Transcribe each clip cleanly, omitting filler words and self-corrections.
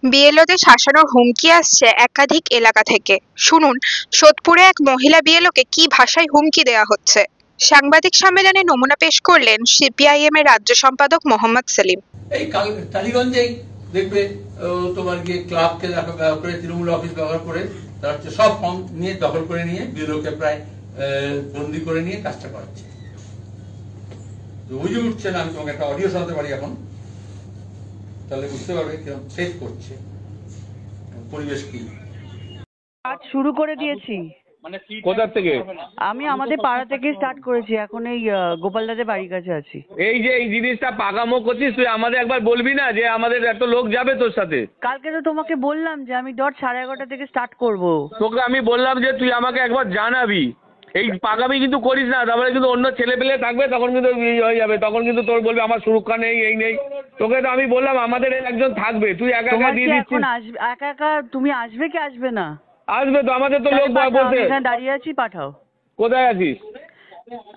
বিএলওদের শাসানোর হুমকি আসছে একাধিক এলাকা থেকে। শুনুন, সোদপুরে এক মহিলা বিএলওকে কি ভাষায় হুমকি দেওয়া হচ্ছে। সাংবাদিক সম্মেলনে নমুনা পেশ করলেন সিপিআইএম এর রাজ্য সম্পাদক মোহাম্মদ সেলিম। এই টালিগঞ্জেই দেখবে তোমার গিয়ে ক্লাবকে ব্যবহার করে, তৃণমূল অফিস ব্যবহার করে তারা হচ্ছে সব ফর্ম নিয়ে দখল করে নিয়ে বিএলওকে প্রায় বন্দি করে নিয়ে কাজটা করাচ্ছে। অভিযোগ উঠছে না, আমি তোমাকে একটা অডিও শোনাতে পারি এখন, তাহলে বুঝতে পারবে কিরকম সেট করছে, পরিবেশ কি। কাজ শুরু করে দিয়েছি। কোথা থেকে? আমি আমাদের পাড়া থেকে স্টার্ট করেছি, এখন এই গোপাল দাদের বাড়ির কাছে আছি। এই যে এই জিনিসটা পাকামো করছিস তুই, আমাদের একবার বলবি না যে আমাদের এত লোক যাবে তোর সাথে? কালকে তো তোমাকে বললাম যে আমি 11:30 থেকে স্টার্ট করব। তোকে আমি বললাম যে তুই আমাকে একবার জানাবি, এই পাকামি কিন্তু করিস না, তারপরে কিন্তু অন্য ছেলে পেলে থাকবে, তখন কিন্তু হয়ে যাবে, তখন কিন্তু তোর বলবে আমার সুরক্ষা নেই, এই নেই। তোকে তো আমি বললাম আমাদের একজন থাকবে, তুই একা একা দিয়ে দিচ্ছিস। এখন আসবে একা একা, তুমি আসবে কি আসবে না? আসবে তো, আমাদের তো লোক বলতে। এখানে দাঁড়িয়ে আছি, পাঠাও। কোথায় আছিস?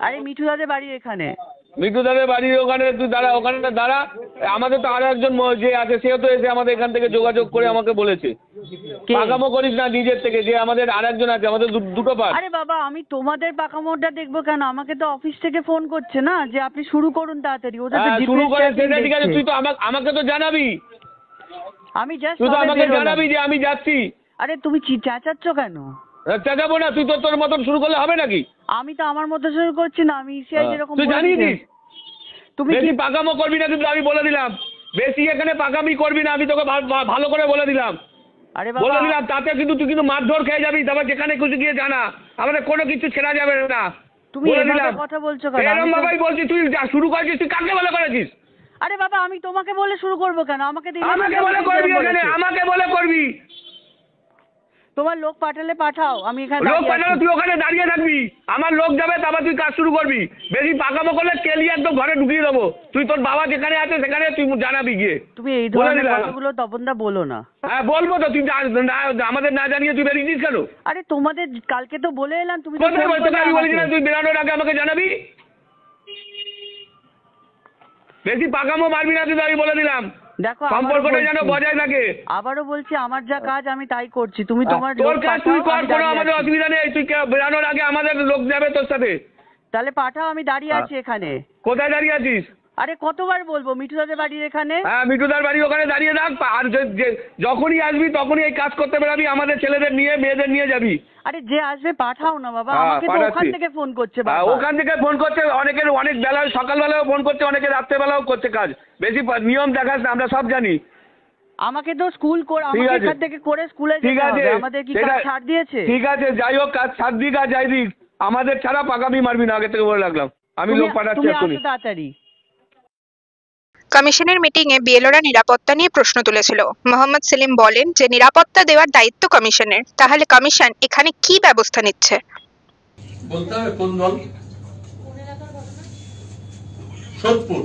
আরে মিঠু দাদের বাড়ির এখানে। মিঠু দাদের বাড়ির ওখানে তুই দাঁড়া, ওখানে দাঁড়া। আমাদের তো আরো একজন যে আছে, সেও তো এসে আমাদের এখান থেকে যোগাযোগ করে আমাকে বলেছে। পাকামো করিস না নিজের থেকে, যে আমাদের আর একজন আছে, আমাদের দুটো পার্ট। আরে বাবা, আমি তোমাদের পাকামোটা দেখবো কেন? আমাকে তো অফিস থেকে ফোন করছে না যে আপনি শুরু করুন তাড়াতাড়ি। ওদের তো শুরু করে সেটা ঠিক আছে, তুই তো আমাকে তো জানাবি। আমি জাস্ট তুই তো আমাকে জানাবি যে আমি যাচ্ছি। আরে তুমি চেঁচাচ্ছ কেন? চেঁচাবো না, তুই তো তোর মতন শুরু করলে হবে নাকি? আমি তো আমার মতো শুরু করছি না, আমি ইসিআই যেরকম তুই জানিয়ে দিস। তুমি বেশি পাকামো করবি না কিন্তু, আমি বলে দিলাম। বেশি এখানে পাকামি করবি না, আমি তোকে ভালো করে বলে দিলাম। আরে বলে দিলাম, তাতে কিন্তু তুই কিন্তু মারধর খেয়ে যাবি। তারপর যেখানে খুশি গিয়ে জানা, আমাদের কোনো কিছু ছেড়া যাবে না। তুমি এভাবে কথা বলছো কেন? এরকম ভাবেই বলছি, তুই যা শুরু করেছিস, তুই কাকে বলে করেছিস? আরে বাবা, আমি তোমাকে বলে শুরু করবো কেন? আমাকে বলে করবি, এখানে আমাকে বলে করবি। তোমার লোক পাঠালে পাঠাও, আমি এখানে লোক পাঠালে তুই ওখানে দাঁড়িয়ে থাকবি, আমার লোক যাবে, তারপর তুই কাজ শুরু করবি। বেশি পাকামো করলে কেলিয়ে একদম ঘরে ঢুকিয়ে দেবো। তুই তোর বাবা যেখানে আছে সেখানে তুই জানাবি গিয়ে। তুমি এই ধরনের কথাগুলো তপনদা বলো না। হ্যাঁ বলবো তো, তুই আমাদের না জানিয়ে তুই বেরিয়েছিস কেন? আরে তোমাদের কালকে তো বলে এলাম, তুমি কোথায় বলতে আমি বলেছিলাম তুই বেরানোর আগে আমাকে জানাবি। বেশি পাকামো মারবি না, তুই আমি বলে দিলাম। দেখো, সম্পর্কটা যেন বজায় থাকে। আবারও বলছি, আমার যা কাজ আমি তাই করছি। তুমি তোমার তোর কাজ তুই কর, কোনো আমাদের অসুবিধা নেই। তুই বেরানোর আগে আমাদের লোক যাবে তোর সাথে। তাহলে পাঠাও, আমি দাঁড়িয়ে আছি এখানে। কোথায় দাঁড়িয়ে আছিস? আরে কতবার বলবো, মিঠু দাদের বাড়ির এখানে। হ্যাঁ, মিঠুদার বাড়ি ওখানে দাঁড়িয়ে থাক। আর যখনই আসবি তখনই এই কাজ করতে বেরাবি, আমাদের ছেলেদের নিয়ে মেয়েদের নিয়ে যাবি। আরে যে আসবে পাঠাও না বাবা, আমাকে তো ওখান থেকে ফোন করছে। ওখান থেকে ফোন করছে, অনেকের অনেক বেলা, সকালবেলাও ফোন করছে, অনেকে রাত্রেবেলাও করছে কাজ। বেশি নিয়ম দেখাস না, আমরা সব জানি। আমাকে তো স্কুল করে, আমাকে এখান থেকে করে স্কুলে যেতে হবে। আমাদের কি কাজ ছাড় দিয়েছে? ঠিক আছে, যাই হোক, কাজ ছাড় দিক আর যাই দিক, আমাদের ছাড়া পাকামি মারবি না, আগে থেকে বলে রাখলাম। আমি লোক পাঠাচ্ছি এখনই, তাড়াতাড়ি। কমিশনের মিটিংয়ে বিএলওরা নিরাপত্তা নিয়ে প্রশ্ন তুলেছিল। মোহাম্মদ সেলিম বলেন যে নিরাপত্তা দেওয়ার দায়িত্ব কমিশনের। তাহলে কমিশন এখানে কি ব্যবস্থা নিচ্ছে? বলতে হবে কোন দল। সোদপুর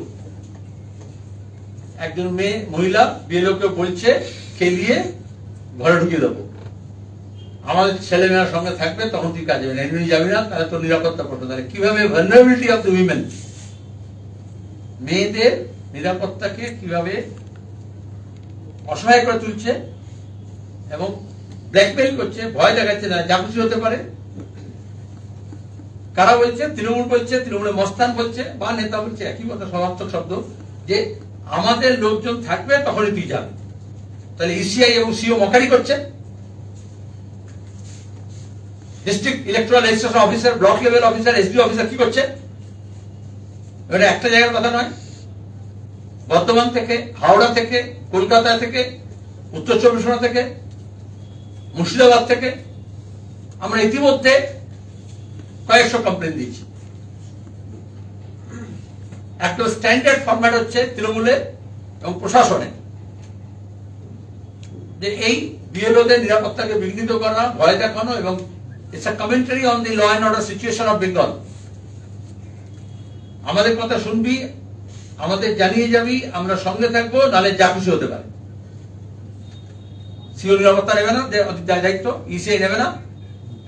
একজন মহিলা বিএলওকে বলছে খেলিয়ে ঘরে ঢুকিয়ে দেবো, আমাদের ছেলেমেয়েরা সঙ্গে থাকবে, তখন তুই কাজ যাবে না, এমনি যাবি না, তাহলে তোর নিরাপত্তা প্রশ্ন। তাহলে কিভাবে ভালনারেবিলিটি অফ দ্য উইমেন, মেয়েদের নিরাপত্তাকে কিভাবে অসহায় করে তুলছে এবং ব্ল্যাকমেইল করছে, ভয় দেখাচ্ছে না, যা খুশি হতে পারে। কারা বলছে? তৃণমূল বলছে, তৃণমূলের মস্তান বলছে বা নেতা বলছে, একই কথা, সমার্থক শব্দ, যে আমাদের লোকজন থাকবে তখনই তুই যাবে। তাহলে ইসিআই এবং সিও মকারি করছে। District electoral registration officer, block level officer, SD officer কি করছে? এটা একটা জায়গার কথা নয়। বর্ধমান থেকে, হাওড়া থেকে, কলকাতা থেকে, উত্তর চব্বিশ পরগনা থেকে, মুর্শিদাবাদ থেকে আমরা ইতিমধ্যে কয়েকশো কমপ্লেন দিয়েছি। একটা স্ট্যান্ডার্ড ফরম্যাট হচ্ছে তৃণমূলের এবং প্রশাসনের, যে এই বিএলওদের নিরাপত্তাকে বিঘ্নিত করা, ভয় দেখানো, এবং it's a commentary on the law and order situation of Bengal. আমাদের কথা শুনবি, আমাদের জানিয়ে যাবি, আমরা সঙ্গে থাকবো, নাহলে যা খুশি হতে পারে। সিও নিরাপত্তা নেবে না, দায়িত্ব ইসিআই নেবে না,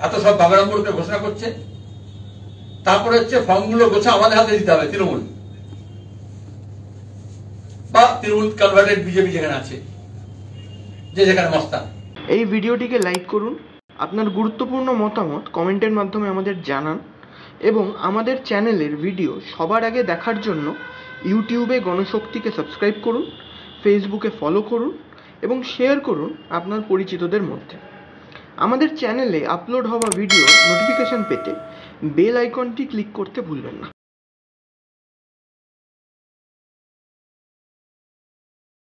এত সব বাগারামপুরকে ঘোষণা করছে। তারপরে হচ্ছে ফর্মগুলো গোছা আমাদের হাতে দিতে হবে, তৃণমূল বা তৃণমূল কনভার্টেড বিজেপি যেখানে আছে। যে যেখানে মস্তান। এই ভিডিওটিকে লাইক করুন, আপনার গুরুত্বপূর্ণ মতামত কমেন্টের মাধ্যমে আমাদের জানান এবং আমাদের চ্যানেলের ভিডিও সবার আগে দেখার জন্য ইউটিউবে গণশক্তিকে সাবস্ক্রাইব করুন, ফেসবুকে ফলো করুন এবং শেয়ার করুন আপনার পরিচিতদের মধ্যে। আমাদের চ্যানেলে আপলোড হওয়া ভিডিও নোটিফিকেশন পেতে বেল আইকনটি ক্লিক করতে ভুলবেন না।